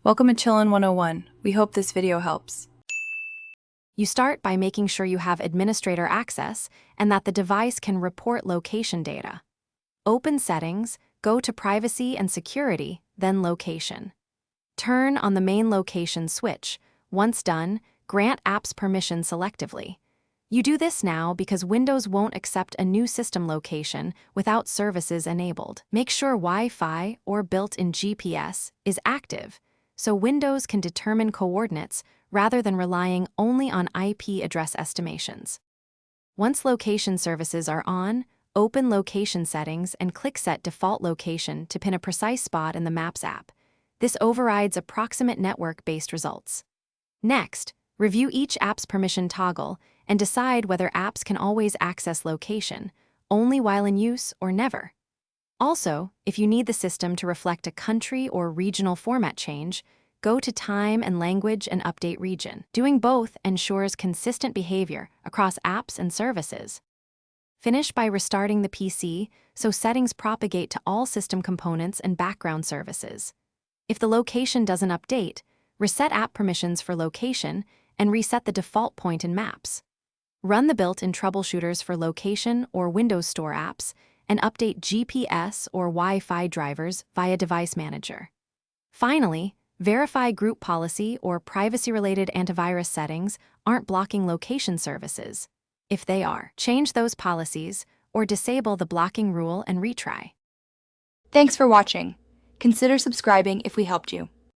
Welcome to Chillin' 101. We hope this video helps. You start by making sure you have administrator access and that the device can report location data. Open Settings, go to Privacy and Security, then Location. Turn on the main location switch. Once done, grant apps permission selectively. You do this now because Windows won't accept a new system location without services enabled. Make sure Wi-Fi or built-in GPS is active, so Windows can determine coordinates rather than relying only on IP address estimations. Once location services are on, open Location Settings and click Set Default Location to pin a precise spot in the Maps app. This overrides approximate network-based results. Next, review each app's permission toggle and decide whether apps can always access location, only while in use or never. Also, if you need the system to reflect a country or regional format change, go to Time and Language and update region. Doing both ensures consistent behavior across apps and services. Finish by restarting the PC so settings propagate to all system components and background services. If the location doesn't update, reset app permissions for location and reset the default point in Maps. Run the built-in troubleshooters for location or Windows Store apps and update GPS or Wi-Fi drivers via Device Manager. Finally, verify group policy or privacy-related antivirus settings aren't blocking location services. If they are, change those policies or disable the blocking rule and retry. Thanks for watching. Consider subscribing if we helped you.